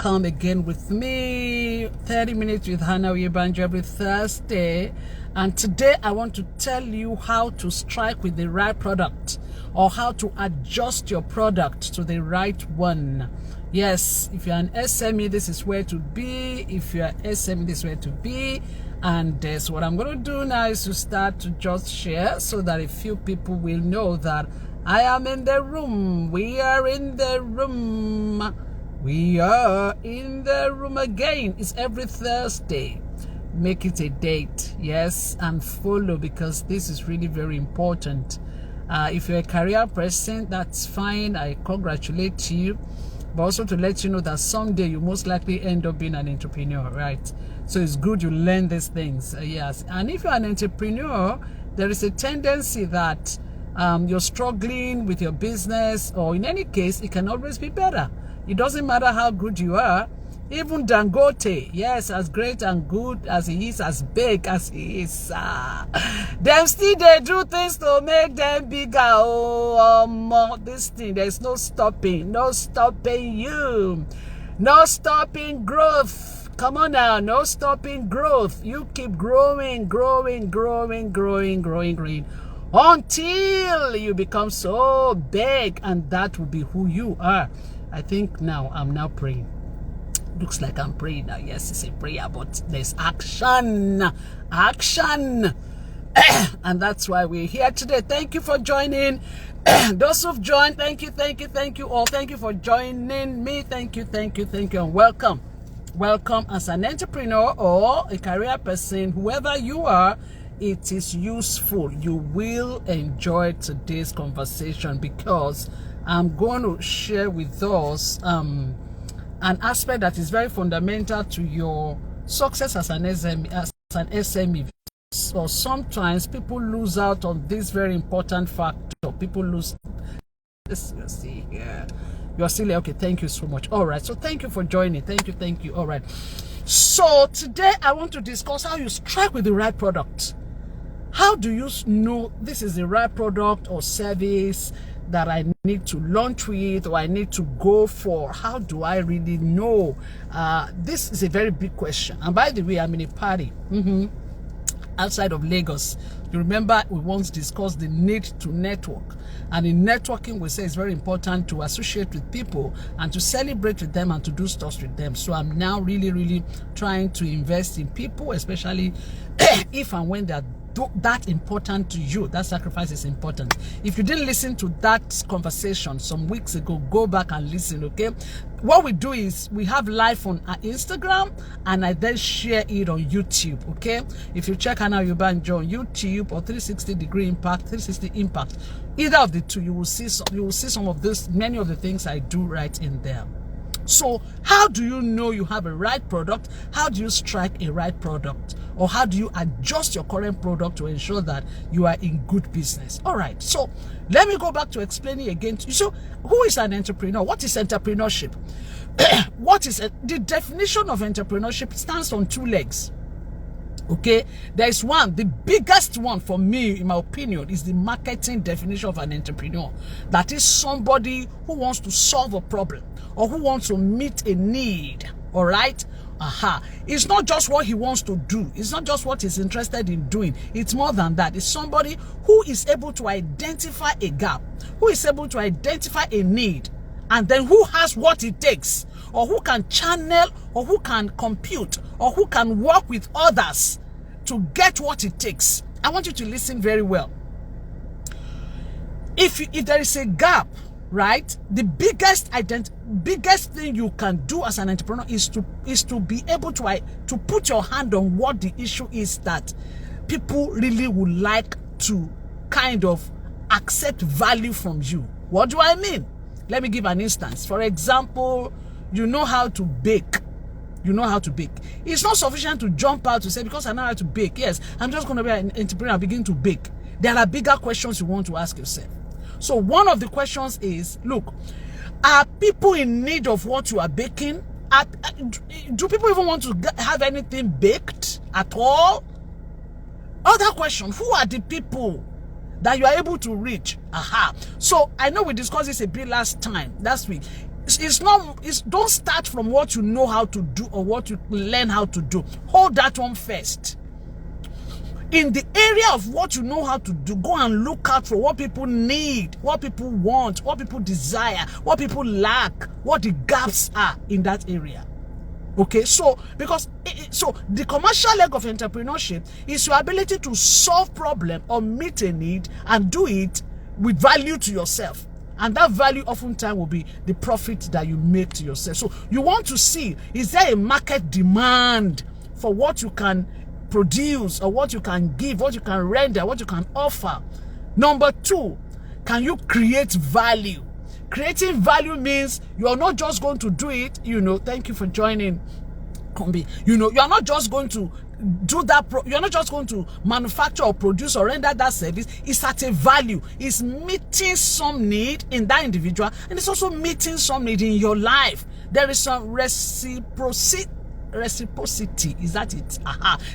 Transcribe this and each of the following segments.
welcome again with me. 30 minutes with Hannah Oyebanjo every Thursday. And today I want to tell you how to strike with the right product, or how to adjust your product to the right one. Yes, if you're an SME, this is where to be. If you're SME, this is where to be. And so what I'm going to do now is to start to just share so that a few people will know that I am in the room. We are in the room. We are in the room again. It's every Thursday. Make it a date, yes, and follow, because this is really very important. If you're a career person, that's fine. I congratulate you. But also to let you know that someday you most likely end up being an entrepreneur, right? So it's good you learn these things, yes. And if you're an entrepreneur, there is a tendency that you're struggling with your business, or in any case, it can always be better. It doesn't matter how good you are. Even Dangote, yes, as great and good as he is, as big as he is, them still they do things to make them bigger. This thing, there's no stopping you, no stopping growth. Come on now, no stopping growth. You keep growing until you become so big, and that will be who you are. I think now I'm now praying. Looks like I'm praying now. Yes, it's a prayer, but there's action. And that's why we're here today. Thank you for joining. Those who've joined, thank you all. Thank you for joining me. Thank you, and welcome. Welcome as an entrepreneur or a career person, whoever you are. It is useful. You will enjoy today's conversation, because I'm going to share with us an aspect that is very fundamental to your success as an SME. So sometimes people lose out on this very important factor. People lose this. You see here. You're still here. Okay, thank you so much. All right. So thank you for joining. Thank you. All right. So today I want to discuss how you strike with the right product. How do you know this is the right product or service that I need to launch with, or I need to go for? How do I really know? This is a very big question. And by the way, I'm in a party outside of Lagos. You remember we once discussed the need to network, and in networking we say it's very important to associate with people and to celebrate with them and to do stuff with them. So I'm now really trying to invest in people, especially if and when they're that important to you. That sacrifice is important. If you didn't listen to that conversation some weeks ago, go back and listen. Okay, what we do is we have live on our Instagram, and I then share it on YouTube. Okay, if you check Hannah Oyebanjo on YouTube or 360 Impact, either of the two, you will see some of this, many of the things I do right in there. So how do you know you have a right product? How do you strike a right product? Or how do you adjust your current product to ensure that you are in good business? All right, so let me go back to explaining again to you. So who is an entrepreneur? What is entrepreneurship? The definition of entrepreneurship stands on two legs. Okay, there is one, the biggest one for me, in my opinion, is the marketing definition of an entrepreneur. That is somebody who wants to solve a problem or who wants to meet a need. All right. It's not just what he wants to do. It's not just what he's interested in doing. It's more than that. It's somebody who is able to identify a gap, who is able to identify a need, and then who has what it takes, or who can channel, or who can compute, or who can work with others to get what it takes. I want you to listen very well. If there is a gap, right, the biggest thing you can do as an entrepreneur is to be able to put your hand on what the issue is that people really would like to kind of accept value from you. What do I mean? Let me give an instance. For example, you know how to bake. It's not sufficient to jump out to say, because I know how to bake, yes, I'm just going to be an entrepreneur and begin to bake. There are bigger questions you want to ask yourself. So one of the questions is, look, are people in need of what you are baking? Do people even want to have anything baked at all? Other question, who are the people that you are able to reach? So I know we discussed this a bit last week. don't start from what you know how to do or what you learn how to do. Hold that one first. In the area of what you know how to do, go and look out for what people need, what people want, what people desire, what people lack, what the gaps are in that area. Okay, so so the commercial leg of entrepreneurship is your ability to solve problem or meet a need and do it with value to yourself. And that value oftentimes will be the profit that you make to yourself. So you want to see, is there a market demand for what you can produce or what you can give, what you can render, what you can offer? Number 2, can you create value? Creating value means you are not just going to do it, thank you for joining, Kombi. You are not just going to do that, you're not just going to manufacture or produce or render that service. It's at a value. It's meeting some need in that individual, and it's also meeting some need in your life. There is some reciprocity. Is that it?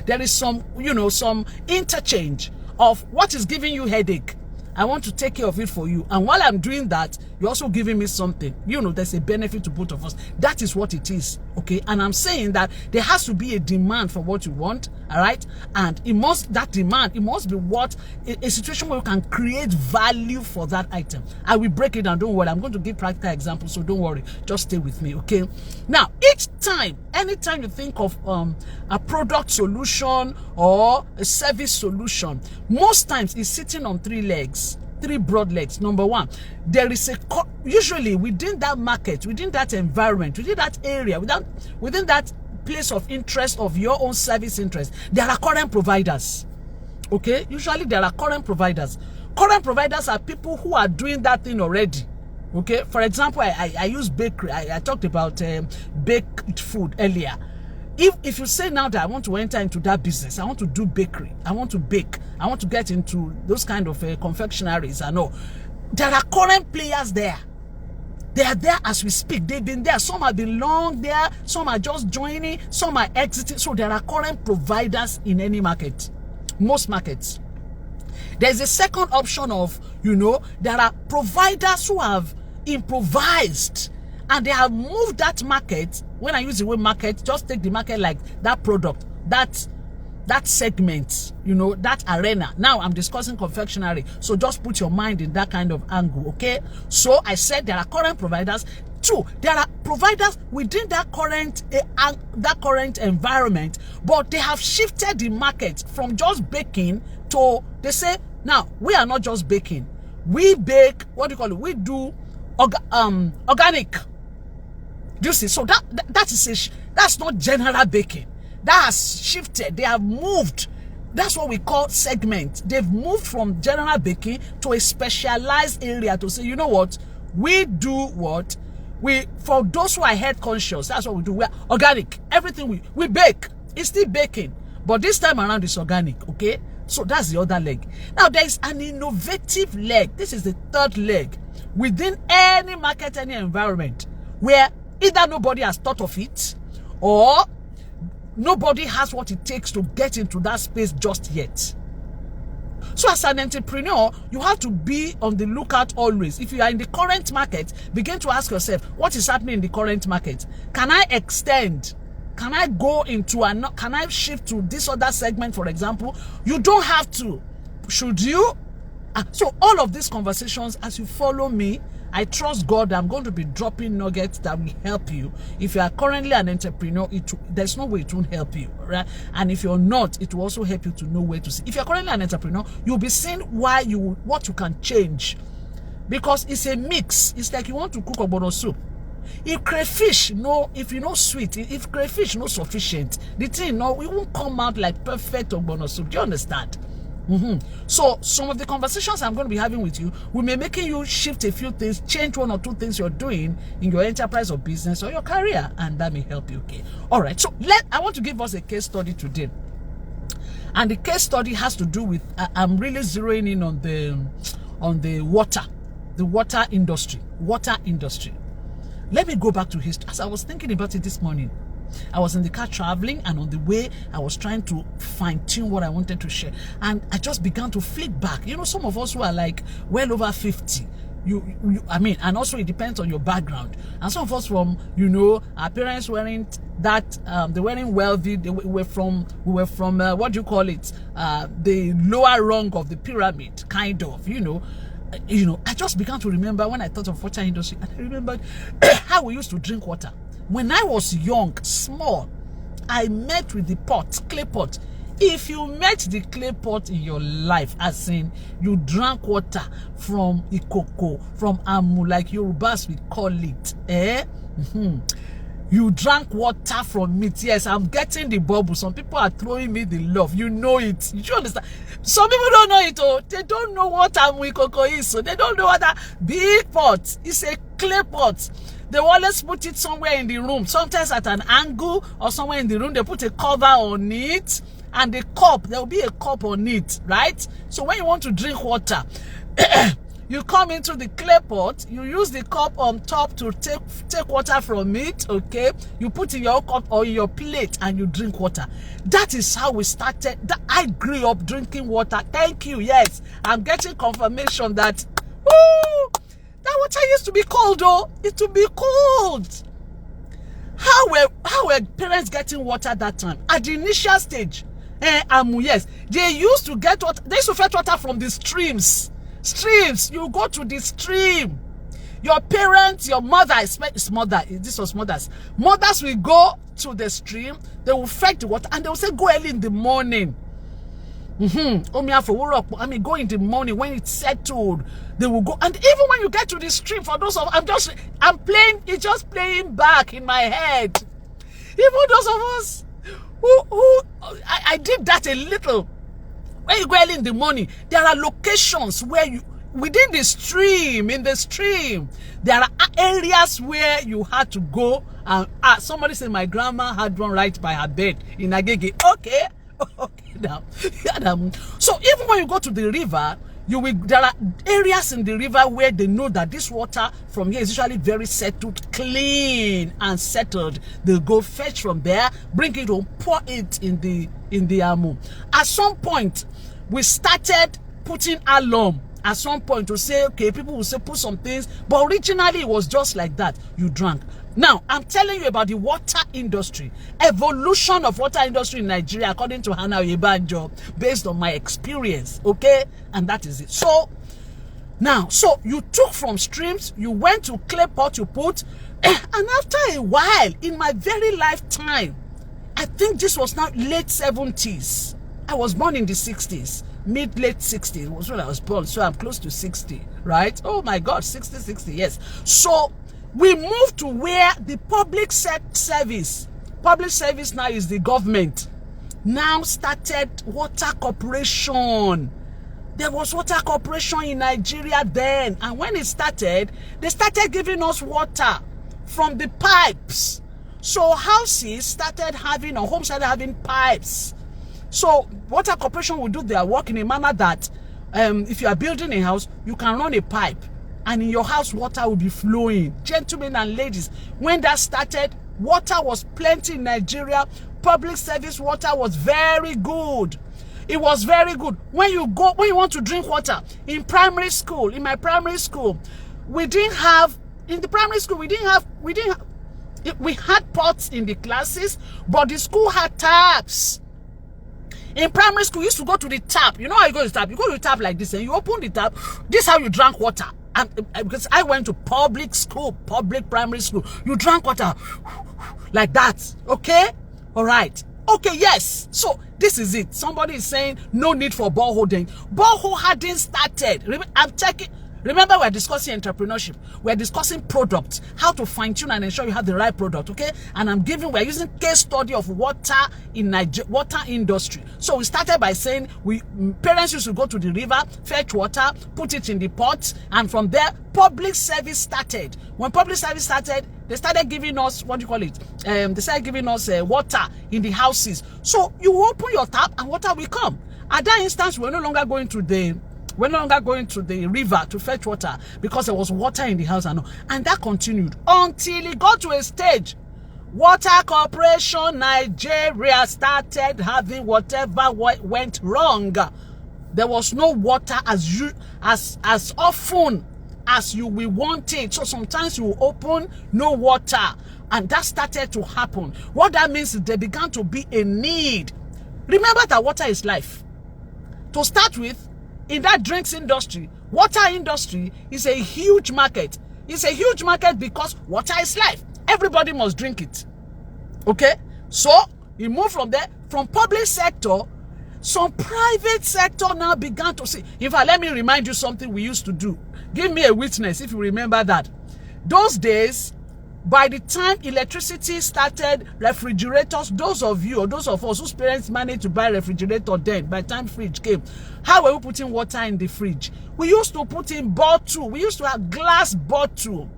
There is some, some interchange of what is giving you headache. I want to take care of it for you. And while I'm doing that, you're also giving me something. There's a benefit to both of us. That is what it is. Okay. And I'm saying that there has to be a demand for what you want. All right. And it must be what a situation where you can create value for that item. I will break it down. Don't worry. I'm going to give practical examples. So don't worry. Just stay with me. Okay. Now, anytime you think of a product solution or a service solution, most times it's sitting on 3 legs. 3 broad legs. Number 1, there is usually within that market, within that environment, within that area, within that place of interest of your own service interest, there are current providers. Okay, usually there are current providers. Current providers are people who are doing that thing already. Okay, for example, I use bakery. I talked about baked food earlier. If you say now that I want to enter into that business, I want to do bakery, I want to bake, I want to get into those kind of confectionaries, I know there are current players there. They are there as we speak. They've been there. Some have been long there. Some are just joining. Some are exiting. So there are current providers in any market, most markets. There's a second option of, there are providers who have improvised and they have moved that market. When I use the word market, just take the market like that product, that segment, that arena. Now I'm discussing confectionery, so just put your mind in that kind of angle, okay? So I said there are current providers. 2, there are providers within that current environment, but they have shifted the market from just baking to, they say, now we are not just baking, we bake, we do organic. Do you see? So that's not general baking. That has shifted. They have moved. That's what we call segment. They've moved from general baking to a specialized area to say, you know what? We do what? For those who are health conscious, that's what we do. We're organic. Everything we bake. It's still baking. But this time around it's organic. Okay? So that's the other leg. Now there is an innovative leg. This is the 3rd leg. Within any market, any environment, where either nobody has thought of it or nobody has what it takes to get into that space just yet. So as an entrepreneur, you have to be on the lookout always. If you are in the current market, begin to ask yourself, what is happening in the current market? Can I extend? Can I go into can I shift to this other segment, for example? You don't have to. Should you? So all of these conversations, as you follow me, I trust God that I'm going to be dropping nuggets that will help you. If you are currently an entrepreneur, there's no way it won't help you, right? And if you're not, it will also help you to know where to see. If you're currently an entrepreneur, you'll be seeing what you can change, because it's a mix. It's like you want to cook ogbono soup. If crayfish sweet, if crayfish no sufficient, the thing it won't come out like perfect ogbono soup. Do you understand? So some of the conversations I'm going to be having with you will be making you shift a few things, change 1 or 2 things you're doing in your enterprise or business or your career, and that may help you. Okay. All right. So I want to give us a case study today, and the case study has to do with I'm really zeroing in on the water industry. Let me go back to history. As I was thinking about it this morning, I was in the car traveling, and on the way I was trying to fine-tune what I wanted to share, and I just began to flick back. Some of us who are like well over 50, I mean, and also it depends on your background. And some of us from, our parents weren't that, they weren't wealthy. We were from what do you call it? The lower rung of the pyramid, kind of, I just began to remember when I thought of water industry, and I remembered how we used to drink water. When I was young, small, I met with the pot, clay pot. If you met the clay pot in your life, as in you drank water from ikoko, from amu, like Yorubas we call it, You drank water from it. Yes, I'm getting the bubble. Some people are throwing me the love. You know it. You understand? Some people don't know it. Oh, they don't know what amu ikoko is. So they don't know what that big pot. It's a clay pot. They always put it somewhere in the room. Sometimes at an angle or somewhere in the room. They put a cover on it. And the cup, there will be a cup on it, right? So when you want to drink water, you come into the clay pot, you use the cup on top to take water from it, okay? You put in your cup or in your plate and you drink water. That is how we started. I grew up drinking water. Thank you, yes. I'm getting confirmation that, that water used to be cold, though. It would be cold. How were parents getting water that time? At the initial stage, yes, they used to get water. They used to fetch water from the streams. You go to the stream. Your parents, your mother, this was mothers. Mothers will go to the stream. They will fetch the water, and they will say, go early in the morning. Go in the morning when it's settled. They will go, and even when you get to the stream, for those of I'm playing. It's just playing back in my head. Even those of us who I did that a little. When you go early in the morning, there are locations where within the stream, in the stream, there are areas where you had to go. And somebody said my grandma had one right by her bed in Agege. Okay, now. So even when you go to the river, there are areas in the river where they know that this water from here is usually very settled, clean and settled. They'll go fetch from there, bring it home, pour it in the amu. At some point, we started putting alarm. At some point to say, okay, people will say put some things, but originally it was just like that. You drank. Now, I'm telling you about the water industry, evolution of water industry in Nigeria, according to Hannah Oyebanjo, based on my experience, okay? And that is it. So you took from streams, you went to clay pot, you put, and after a while, in my very lifetime, I think this was now late 70s. I was born in the 60s. Late 60s was when I was born, so I'm close to 60, right? Oh my God, 60, yes. So we moved to where the public service now is the government, now started water corporation. There was water corporation in Nigeria then, and when it started, they started giving us water from the pipes. So houses started having, or homes started having pipes. So water corporation will do their work in a manner that if you are building a house, you can run a pipe, and in your house water will be flowing. Gentlemen and ladies, when that started, water was plenty in Nigeria. Public service water was very good. It was very good. When you want to drink water in primary school, in my primary school, we had pots in the classes, but the school had taps. In primary school, you used to go to the tap. You know how you go to the tap? You go to the tap like this, and you open the tap. This is how you drank water. And because I went to public primary school, you drank water like that. Okay? All right. Okay, yes. So this is it. Somebody is saying no need for borehole. Borehole hadn't started. Remember, we're discussing entrepreneurship. We're discussing products, how to fine-tune and ensure you have the right product, okay? And we're using case study of water in Nigeria, water industry. So we started by saying parents used to go to the river, fetch water, put it in the pots, and from there, public service started. When public service started, they started giving us, they started giving us water in the houses. So you open your tap and water will come. At that instance, we're no longer going to the river to fetch water because there was water in the house and that continued until it got to a stage. Water Corporation Nigeria started having whatever went wrong. There was no water as often as you will want it. So sometimes you open, no water. And that started to happen. What that means is there began to be a need. Remember that water is life. To start with, in that drinks industry, water industry is a huge market. It's a huge market because water is life. Everybody must drink it. Okay? So, you move from there. From public sector, some private sector now began to see. In fact, let me remind you something we used to do. Give me a witness if you remember that. Those days, by the time electricity started, refrigerators, those of you or those of us whose parents managed to buy refrigerator then, by the time fridge came, how were we putting water in the fridge? We used to put in bottle. We used to have glass bottle.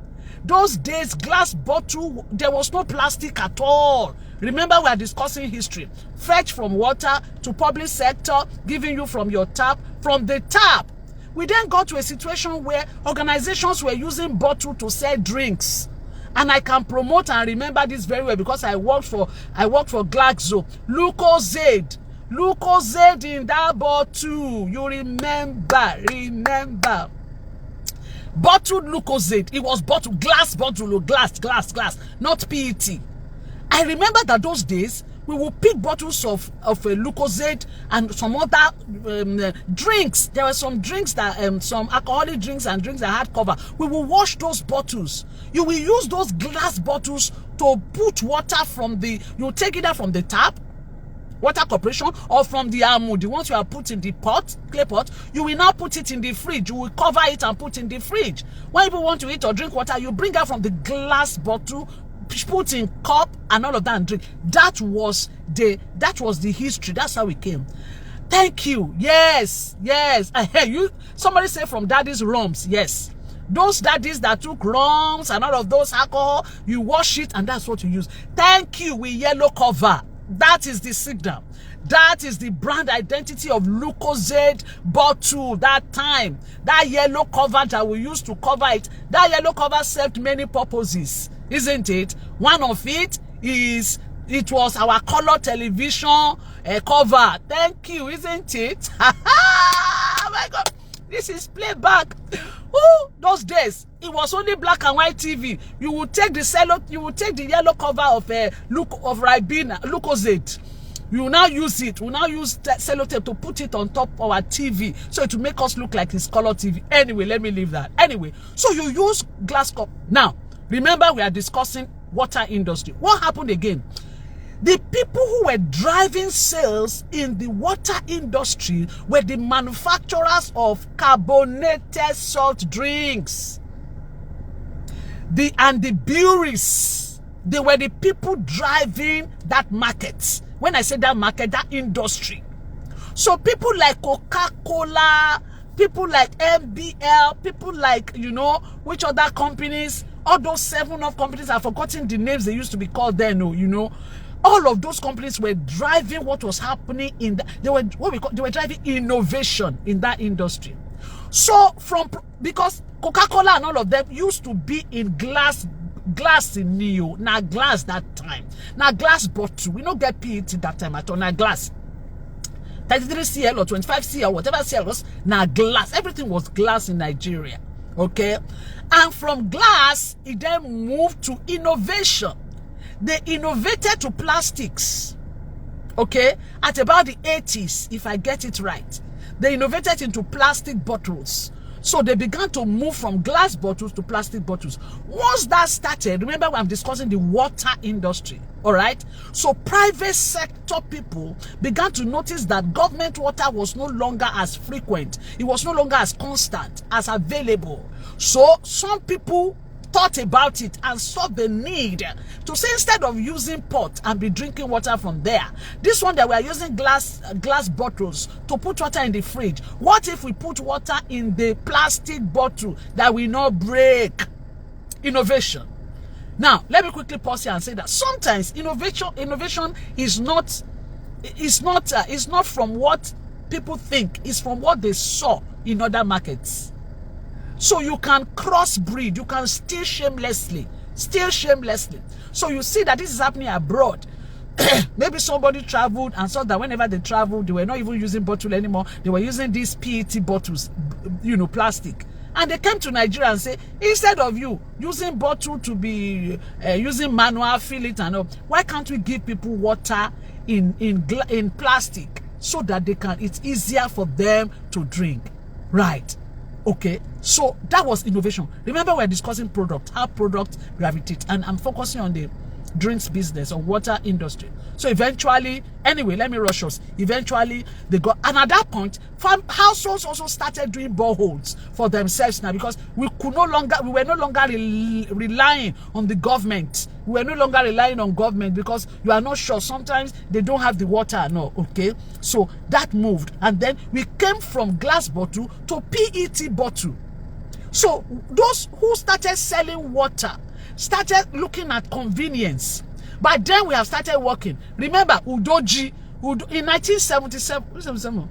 Those days, glass bottle, there was no plastic at all. Remember, we are discussing history. Fetch from water to public sector, giving you from your tap, from the tap. We then got to a situation where organizations were using bottle to sell drinks. And I can promote and remember this very well because I worked for Glaxo. Lucozade in that bottle. You remember. Bottled Lucozade. It was bottle, glass bottle, glass, not PET. I remember that those days we would pick bottles of Lucozade and some other drinks. There were some drinks that some alcoholic drinks and drinks that had cover. We will wash those bottles. You will use those glass bottles to put water from you take it out from the tap, Water Corporation, or from the the ones you are put in the pot, clay pot. You will now put it in the fridge. You will cover it and put in the fridge. When people want to eat or drink water, you bring out from the glass bottle, put in cup and all of that and drink. That was the history. That's how we came. Thank you. Yes. Somebody say from daddy's rums. Yes. Those daddies that took rums and all of those alcohol, you wash it and that's what you use. Thank you. With yellow cover. That is the signal. That is the brand identity of Lucozade bottle that time. That yellow cover that we used to cover it. That yellow cover served many purposes, isn't it? One of it was our color television cover. Thank you, isn't it? Oh my God, this is playback. Oh, those days it was only black and white TV. You would take the yellow cover of Ribena Lucozade. You will now use it. We'll now use sellotape to put it on top of our TV so it will make us look like it's color TV. Anyway, let me leave that. Anyway, so you use glass cup. Now, remember we are discussing water industry. What happened again? The people who were driving sales in the water industry were the manufacturers of carbonated salt drinks. And the breweries. They were the people driving that market. When I say that market, that industry. So people like Coca-Cola, people like MBL, people like, which other companies, all those 7-Up companies, I've forgotten the names they used to be called then, all of those companies were driving what was happening they were driving innovation in that industry. So because Coca-Cola and all of them used to be in glass in Neo, now glass that time. Now glass bottle. We don't get PET that time at all. Now glass. 33 CL or 25 CL, whatever CL was, now glass. Everything was glass in Nigeria. Okay? And from glass, it then moved to innovation. They innovated to plastics. Okay? At about the 80s, if I get it right. They innovated into plastic bottles. So they began to move from glass bottles to plastic bottles. Once that started, remember I'm discussing the water industry, all right? So private sector people began to notice that government water was no longer as frequent. It was no longer as constant, as available. So some people thought about it and saw the need to say, instead of using pot and be drinking water from there, this one that we are using glass bottles to put water in the fridge, what if we put water in the plastic bottle that will not break? Innovation. Now let me quickly pause here and say that sometimes innovation is not from what people think, it's from what they saw in other markets. So you can crossbreed, you can steal shamelessly. So you see that this is happening abroad. Maybe somebody traveled and saw that whenever they traveled, they were not even using bottle anymore. They were using these PET bottles, plastic. And they came to Nigeria and say, instead of you using bottle to be using manual, fill it and all, why can't we give people water in plastic so that it's easier for them to drink? Right. Okay. So that was innovation. Remember, we're discussing product, how product gravitate, and I'm focusing on the drinks business or water industry. So eventually, anyway, let me rush us. Eventually, they got, and at that point, households also started doing boreholes for themselves now, because we were no longer relying on the government. We were no longer relying on government because you are not sure. Sometimes they don't have the water. No, okay. So that moved, and then we came from glass bottle to PET bottle. So those who started selling water started looking at convenience. By then we have started working. Remember Udoji in 1977,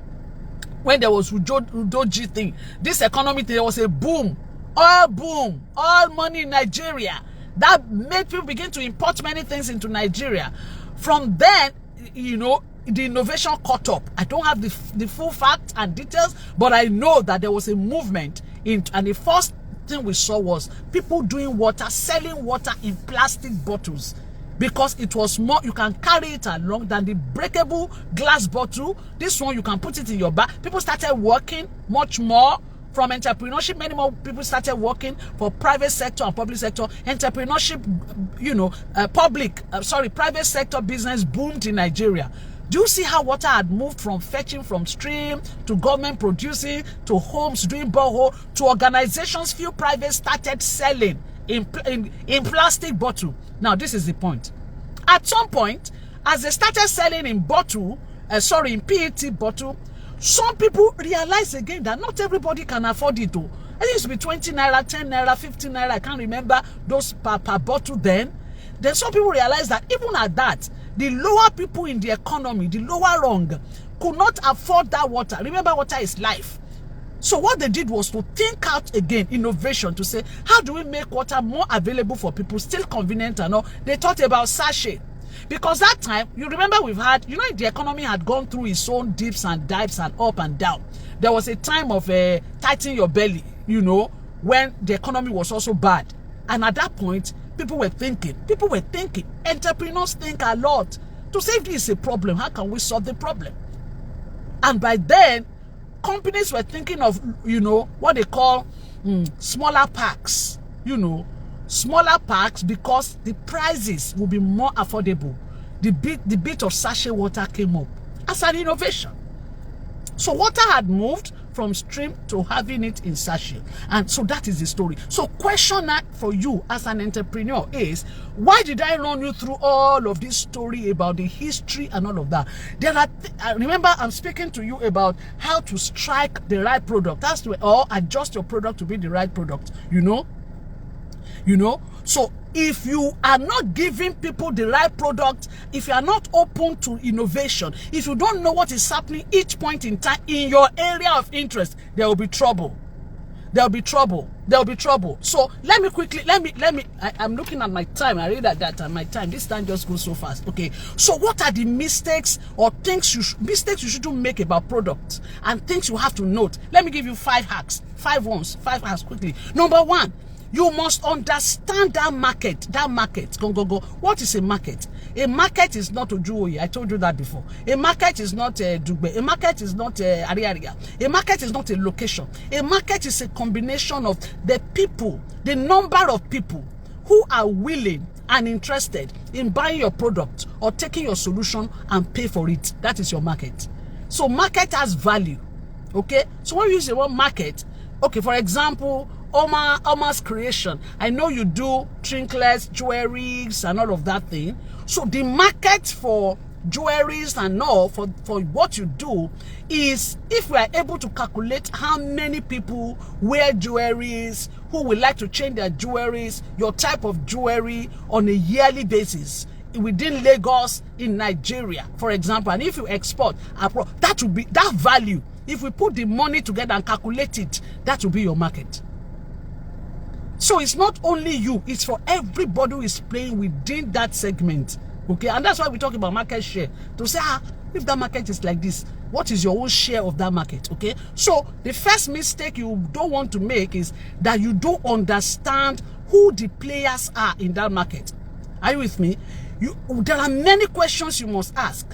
when there was Udoji thing, this economy thing, there was a boom, all money in Nigeria. That made people begin to import many things into Nigeria. From then, you know, the innovation caught up. I don't have the full facts and details, but I know that there was a movement and the first thing we saw was people doing water, selling water in plastic bottles, because it was more, you can carry it along than the breakable glass bottle. This one, you can put it in your bag. People started working much more from entrepreneurship. Many more people started working for private sector and public sector. Entrepreneurship, you know, private sector business boomed in Nigeria. Do you see how water had moved from fetching from stream to government producing to homes doing borehole to organizations? Few private started selling in plastic bottle. Now this is the point. At some point, as they started selling in in PET bottle, some people realized again that not everybody can afford it. Though it used to be 20 naira, 10 naira, 15 naira. I can't remember those per bottle then. Then some people realized that even at that, the lower people in the economy, the lower rung, could not afford that water. Remember, water is life. So what they did was to think out again, innovation, to say, how do we make water more available for people, still convenient and all? They thought about sachet. Because that time, you remember we've had, you know, the economy had gone through its own dips and dives and up and down. There was a time of tightening your belly, you know, when the economy was also bad. And at that point, people were thinking, entrepreneurs think a lot. To say if this is a problem, how can we solve the problem? And by then, companies were thinking of, you know, what they call smaller packs, you know, smaller packs, because the prices will be more affordable. The bit of sachet water came up as an innovation. So water had moved from stream to having it in sachet. And so that is the story. So question for you as an entrepreneur is, why did I run you through all of this story about the history and all of that? There are remember, I'm speaking to you about how to strike the right product. That's to, or adjust your product to be the right product. You know? So if you are not giving people the right product, if you are not open to innovation, if you don't know what is happening each point in time in your area of interest, there will be trouble. There will be trouble. So let me quickly, I'm looking at my time. I read that time. My time, this time just goes so fast. Okay. So what are the mistakes or things you shouldn't make about products and things you have to note? Let me give you 5 hacks. 5 hacks quickly. Number 1. You must understand that market. Go. What is a market? A market is not Ojuoye. I told you that before. A market is not Dugbe. A market is not Ariaria. A market is not a location. A market is a combination of the people, the number of people who are willing and interested in buying your product or taking your solution and pay for it. That is your market. So market has value. Okay? So when you use the word market, okay, for example, Omar's creation. I know you do trinkets, jewelries, and all of that thing. So the market for jewelries and all for what you do is, if we are able to calculate how many people wear jewelries, who would like to change their jewelries, your type of jewelry on a yearly basis within Lagos, in Nigeria, for example, and if you export abroad, that will be that value. If we put the money together and calculate it, that will be your market. So it's not only you, it's for everybody who is playing within that segment. Okay, and that's why we talk about market share. To say, If that market is like this, what is your own share of that market? Okay, so the first mistake you don't want to make is that you don't understand who the players are in that market. Are you with me? There are many questions you must ask.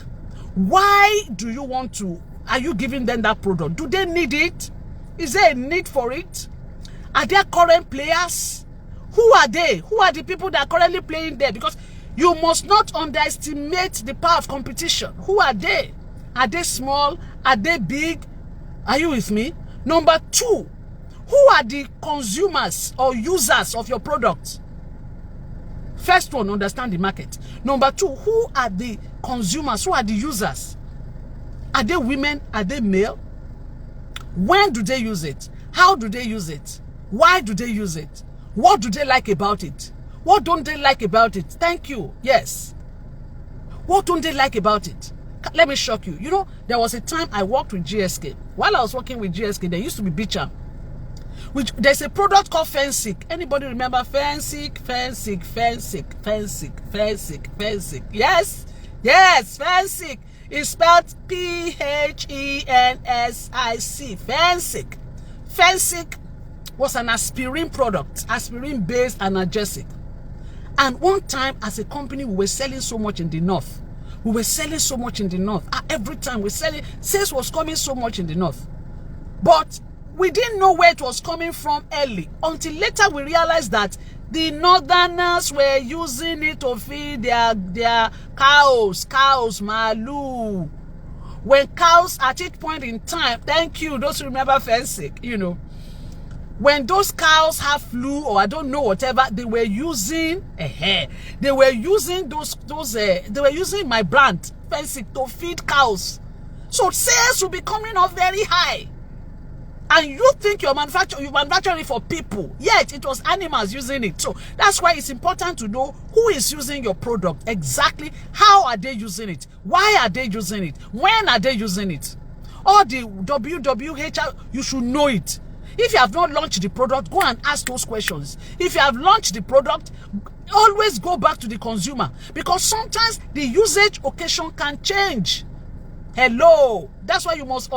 Why do you want to? Are you giving them that product? Do they need it? Is there a need for it? Are there current players? Who are they? Who are the people that are currently playing there? Because you must not underestimate the power of competition. Who are they? Are they small? Are they big? Are you with me? Number 2, who are the consumers or users of your product? First one, understand the market. Number 2, who are the consumers? Who are the users? Are they women? Are they male? When do they use it? How do they use it? Why do they use it? What do they like about it? What don't they like about it? Thank you. Yes. What don't they like about it? Let me shock you. You know, there was a time I worked with GSK. While I was working with GSK, there used to be Bicham. There's a product called Fensic. Anybody remember Fensic? Fensic, Fensic, Fensic, Fensic, Fensic. Yes, yes, Fensic. It's spelled P-H-E-N-S-I-C. Fensic. Fensic was an aspirin product, aspirin-based analgesic. And one time, as a company, we were selling so much in the north. We were selling so much in the north. Every time we selling, sales was coming so much in the north. But we didn't know where it was coming from early. Until later we realized that the northerners were using it to feed their cows, malu. When cows at each point in time, thank you, those who remember Fensic, you know. When those cows have flu or I don't know whatever, they were using they were using they were using my brand Fensic to feed cows. So sales will be coming off very high. And you think you manufacture it for people, yet it was animals using it. So that's why it's important to know who is using your product exactly. How are they using it? Why are they using it? When are they using it? All the WWH, you should know it. If you have not launched the product, go and ask those questions. If you have launched the product, always go back to the consumer, because sometimes the usage occasion can change. Hello, that's why you must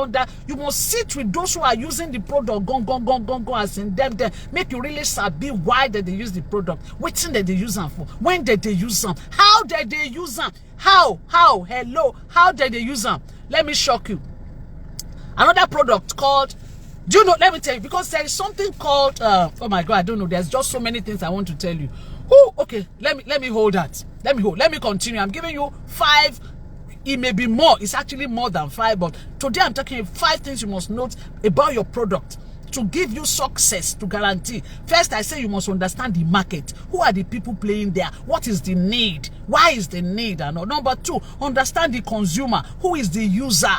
sit with those who are using the product. Go as in them. Make you really sabi why did they use the product, what thing did they use them for, when did they use them, how did they use them, how did they use them. Let me shock you. Another product called, do you know? Let me tell you, because there is something called oh my God, I don't know. There's just so many things I want to tell you. Oh, okay. Let me hold that. Let me continue. I'm giving you 5. It may be more. It's actually more than 5. But today I'm talking 5 things you must note about your product to give you success, to guarantee. First, I say you must understand the market. Who are the people playing there? What is the need? Why is the need? And number 2, understand the consumer. Who is the user?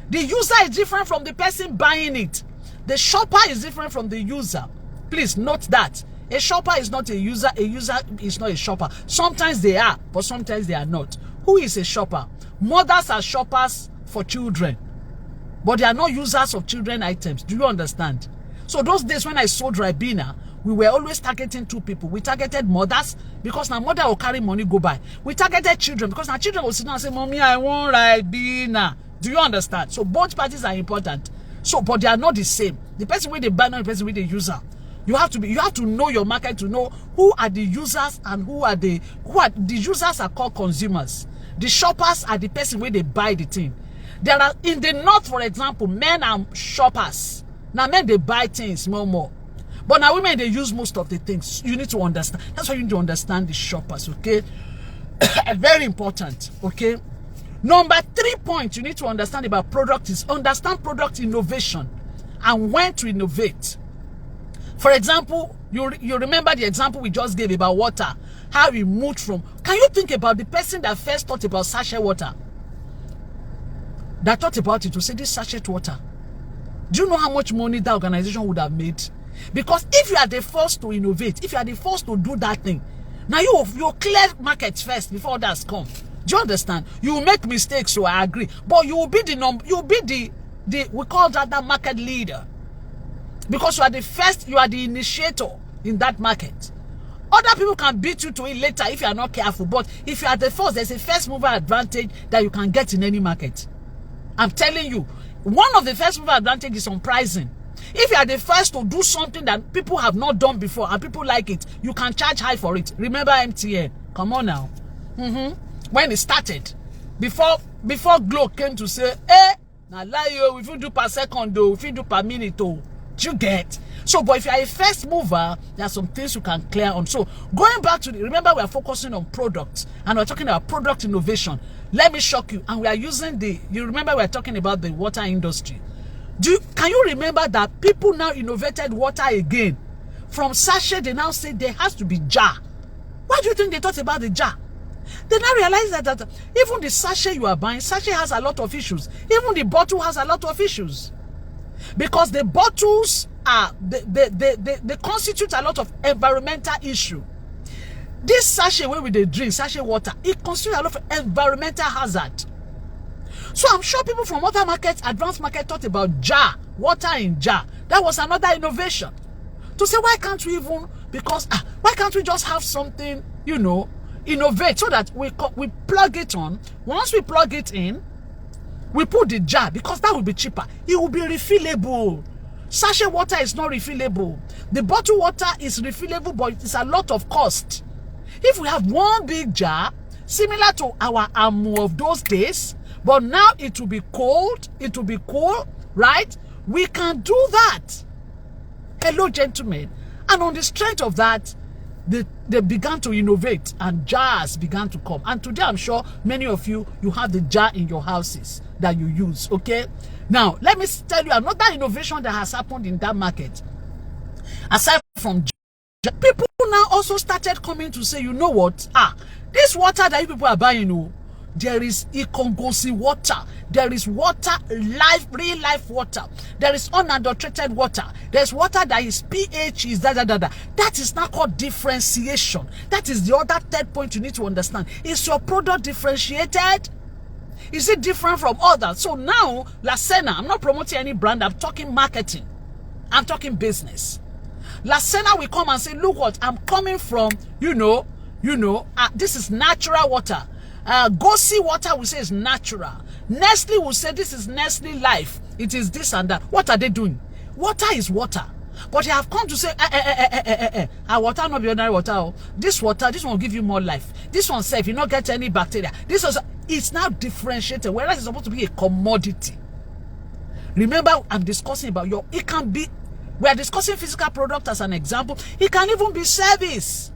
The user is different from the person buying it. The shopper is different from the user. Please note that. A shopper is not a user. A user is not a shopper. Sometimes they are, but sometimes they are not. Who is a shopper? Mothers are shoppers for children, but they are not users of children items. Do you understand? So those days when I sold Ribena, we were always targeting 2 people. We targeted mothers, because now mother will carry money go buy. We targeted children, because now children will sit down and say, "Mommy, I want Ribena." Do you understand? So both parties are important. So, but they are not the same. The person with the buy, not the person with the user. You have to know your market to know who are the users and who are the users are called consumers. The shoppers are the person where they buy the thing. There are in the north, for example, men are shoppers. Now men they buy things more. But now women they use most of the things. You need to understand. That's why you need to understand the shoppers, okay? Very important, okay? Number 3 point you need to understand about product is understand product innovation and when to innovate. For example, you remember the example we just gave about water, how we moved from. Can you think about the person that first thought about sachet water? That thought about it to say this sachet water. Do you know how much money that organization would have made? Because if you are the first to innovate, if you are the first to do that thing, now you clear market first before others come. Do you understand? You will make mistakes, so I agree. But you will be we call that market leader. Because you are the first, you are the initiator in that market. Other people can beat you to it later if you are not careful. But if you are the first, there's a first mover advantage that you can get in any market. I'm telling you, one of the first mover advantage is on pricing. If you are the first to do something that people have not done before and people like it, you can charge high for it. Remember MTN? Come on now. When it started, before Glo came to say, now lie, if you do per second, though, if you do per minute, though, you get. So, but if you are a first mover, there are some things you can clear on. So, going back to remember we are focusing on products and we're talking about product innovation. Let me shock you. And we are using you remember we are talking about the water industry. Can you remember that people now innovated water again? From sachet, they now say there has to be jar. Why do you think they thought about the jar? They now realize that even the sachet you are buying, sachet has a lot of issues. Even the bottle has a lot of issues. Because the bottles are, they constitute a lot of environmental issue. This sachet where we drink, sachet water, it constitutes a lot of environmental hazard. So I'm sure people from other markets, advanced market, thought about jar, water in jar. That was another innovation. To say, why can't we even, because, why can't we just have something, innovate so that we plug it on. Once we plug it in, we put the jar because that will be cheaper. It will be refillable. Sachet water is not refillable. The bottled water is refillable, but it's a lot of cost. If we have one big jar, similar to our Amu of those days, but now it will be cold, it will be cool, right? We can do that. Hello, gentlemen. And on the strength of that, they began to innovate and jars began to come. And today, I'm sure many of you have the jar in your houses that you use, okay? Now, let me tell you another innovation that has happened in that market. Aside from jar, people now also started coming to say, you know what? This water that you people are buying, there is Ikongosi water. There is water, real life water. There is unadulterated water. There's water that is pH is That is not called differentiation. That is the other third point you need to understand. Is your product differentiated? Is it different from others? So now, La Sena, I'm not promoting any brand. I'm talking marketing. I'm talking business. La Sena will come and say, look what, I'm coming from, this is natural water. Gosi water will say it's natural. Nestle will say this is Nestle Life. It is this and that. What are they doing? Water is water. But they have come to say, water not be ordinary water. This water, this one will give you more life. This one safe, you not get any bacteria. This was, it's now differentiated, whereas it's supposed to be a commodity. Remember, I'm discussing about it can be, we are discussing physical product as an example. It can even be service.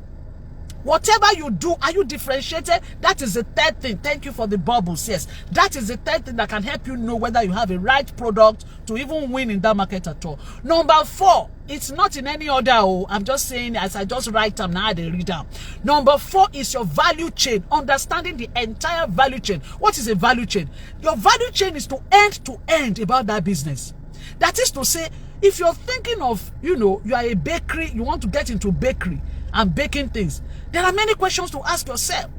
Whatever you do, are you differentiated? That is the third thing. Thank you for the bubbles. Yes, that is the third thing that can help you know whether you have a right product to even win in that market at all. Number 4, it's not in any order. I'm just saying as I just write them now, they read them. Number 4 is your value chain. Understanding the entire value chain. What is a value chain? Your value chain is to end about that business. That is to say, if you're thinking of, you are a bakery, you want to get into bakery and baking things, there are many questions to ask yourself.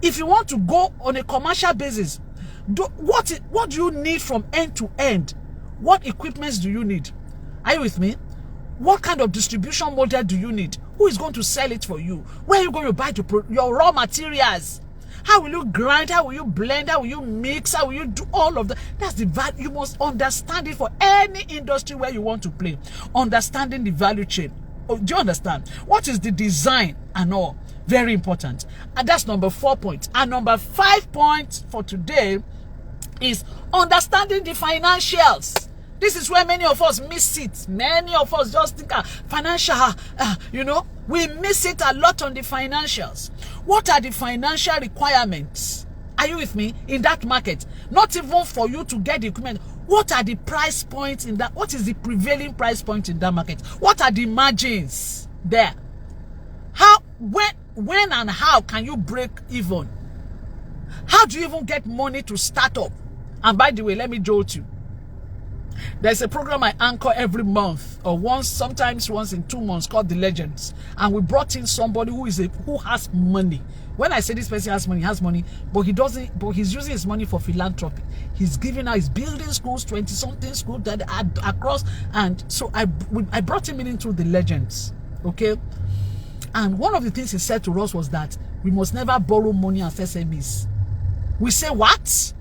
If you want to go on a commercial basis, what do you need from end to end? What equipments do you need? Are you with me? What kind of distribution model do you need? Who is going to sell it for you? Where are you going to buy your raw materials? How will you grind? How will you blend? How will you mix? How will you do all of that? That's the value. You must understand it for any industry where you want to play. Understanding the value chain. Do you understand? What is the design and all? Very important. And that's number 4 point. And number 5 point for today is understanding the financials. This is where many of us miss it. Many of us just think financial, we miss it a lot on the financials. What are the financial requirements? Are you with me? In that market, not even for you to get the equipment. What are the price points in that? What is the prevailing price point in that market? What are the margins there? How, when and how can you break even? How do you even get money to start up? And by the way, let me jolt you. There's a program I anchor every month or sometimes once in 2 months called The Legends. And we brought in somebody who has money. When I say this person has money, he has money, but he's using his money for philanthropy. He's building schools, 20-something schools that are across. And so I brought him in into The Legends. Okay. And one of the things he said to us was that we must never borrow money as SMEs. We say, what?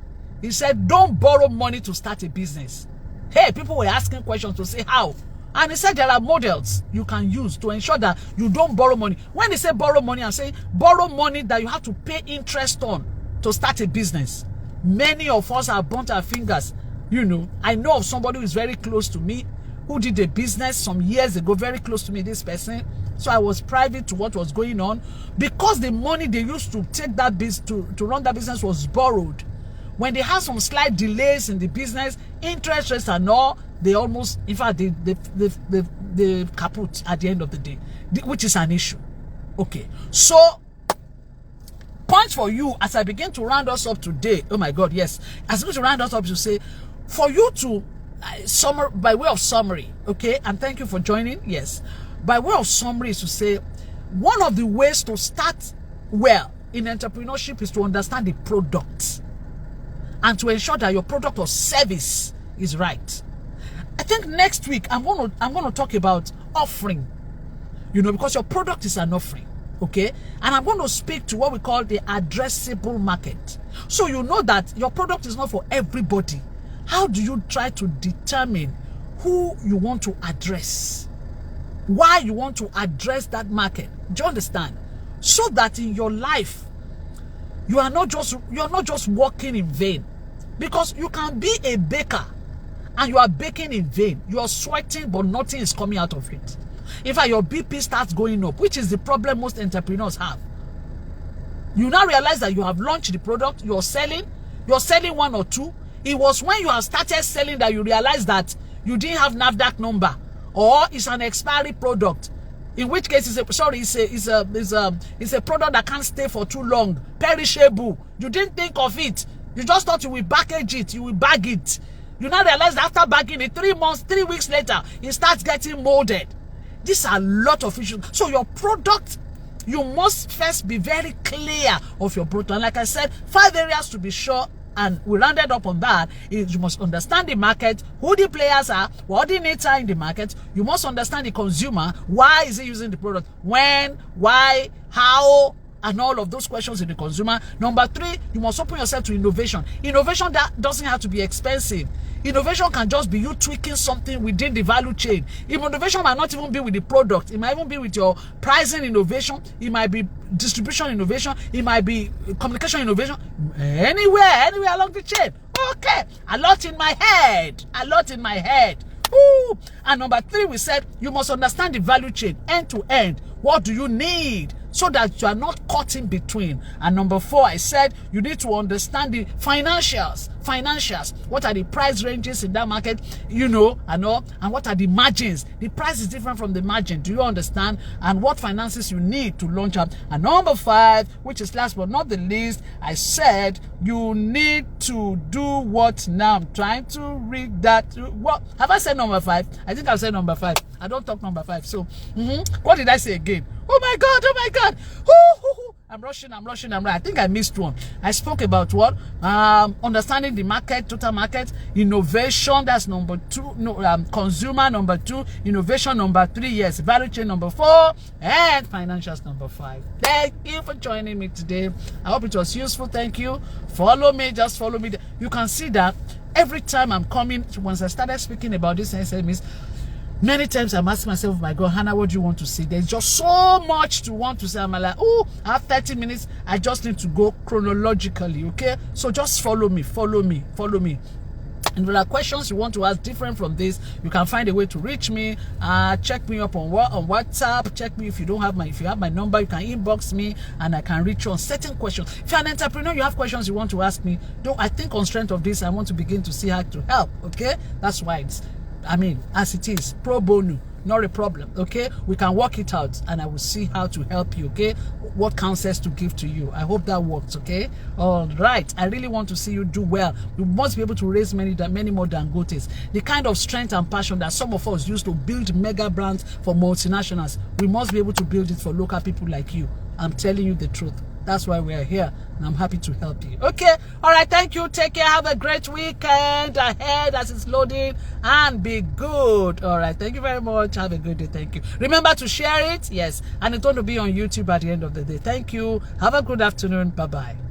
He said, don't borrow money to start a business. Hey, people were asking questions to say how. And he said there are models you can use to ensure that you don't borrow money. When they say borrow money, I'm saying borrow money that you have to pay interest on to start a business. Many of us have burnt our fingers. You know, I know of somebody who is very close to me who did a business some years ago, very close to me, this person. So I was privy to what was going on because the money they used to take that business to run that business was borrowed. When they had some slight delays in the business, interest rates and all, they almost, in fact, they kaput at the end of the day, which is an issue. Okay, so point for you as I begin to round us up today. Oh my God, yes, as I begin to round us up to say, for you to by way of summary, okay, and thank you for joining. Yes, by way of summary is to say, one of the ways to start well in entrepreneurship is to understand the product and to ensure that your product or service is right. I think next week I'm going to talk about offering, you know, because your product is an offering, okay? And I'm going to speak to what we call the addressable market. So you know that your product is not for everybody. How do you try to determine who you want to address? Why you want to address that market? Do you understand? So that in your life, you are not just working in vain. Because you can be a baker and you are baking in vain. You are sweating, but nothing is coming out of it. In fact, your BP starts going up, which is the problem most entrepreneurs have. You now realize that you have launched the product, you're selling one or two. It was when you have started selling that you realize that you didn't have NAFDAC number, or it's an expiry product. In which case, it's a product that can't stay for too long, perishable. You didn't think of it. You just thought you will package it, you will bag it. You now realize that after bagging it, 3 weeks later, it starts getting molded. These are a lot of issues. So your product, you must first be very clear of your product. And like I said, 5 areas to be sure, and we rounded up on that. Is you must understand the market, who the players are, what the needs are in the market. You must understand the consumer. Why is he using the product? When, why, how, and all of those questions in the consumer. Number 3, you must open yourself to innovation. Innovation that doesn't have to be expensive. Innovation can just be you tweaking something within the value chain. Innovation might not even be with the product. It might even be with your pricing innovation. It might be distribution innovation. It might be communication innovation. Anywhere along the chain. Okay, a lot in my head. Ooh. And number 3, we said you must understand the value chain end to end. What do you need so that you are not caught in between? And number 4, I said you need to understand the financials. What are the price ranges in that market? You know, and what are the margins? The price is different from the margin. Do you understand? And what finances you need to launch up? And number 5, which is last but not the least, I said you need to do what now? I'm trying to read that. What have I said? Number 5? I think I said number 5. I don't talk number 5. So, what did I say again? Oh my God. I'm rushing. I think I missed one. I spoke about what? Understanding the market, total market, innovation, that's number 2. Consumer, number 2. Innovation, number 3. Yes. Value chain, number 4. And financials, number 5. Thank you for joining me today. I hope it was useful. Thank you. Follow me. Just follow me. You can see that every time I'm coming, once I started speaking about this SMEs, many times I'm asking myself, my God, Hannah, what do you want to see? There's just so much to want to say. I'm like, oh, I have 30 minutes. I just need to go chronologically, okay? So just follow me. And if there are questions you want to ask different from this, you can find a way to reach me. Check me up on WhatsApp. Check me if you have my number, you can inbox me and I can reach you on certain questions. If you're an entrepreneur, you have questions you want to ask me. I think on strength of this, I want to begin to see how to help, okay? That's why as it is, pro bono, not a problem, okay? We can work it out and I will see how to help you, okay? What counsels to give to you. I hope that works, okay? All right. I really want to see you do well. You must be able to raise many more Dangotes. The kind of strength and passion that some of us use to build mega brands for multinationals, we must be able to build it for local people like you. I'm telling you the truth. That's why we're here, and I'm happy to help you. Okay, all right, thank you. Take care. Have a great weekend ahead as it's loading, and be good. All right, thank you very much. Have a good day. Thank you. Remember to share it. Yes, and it's going to be on YouTube at the end of the day. Thank you. Have a good afternoon. Bye-bye.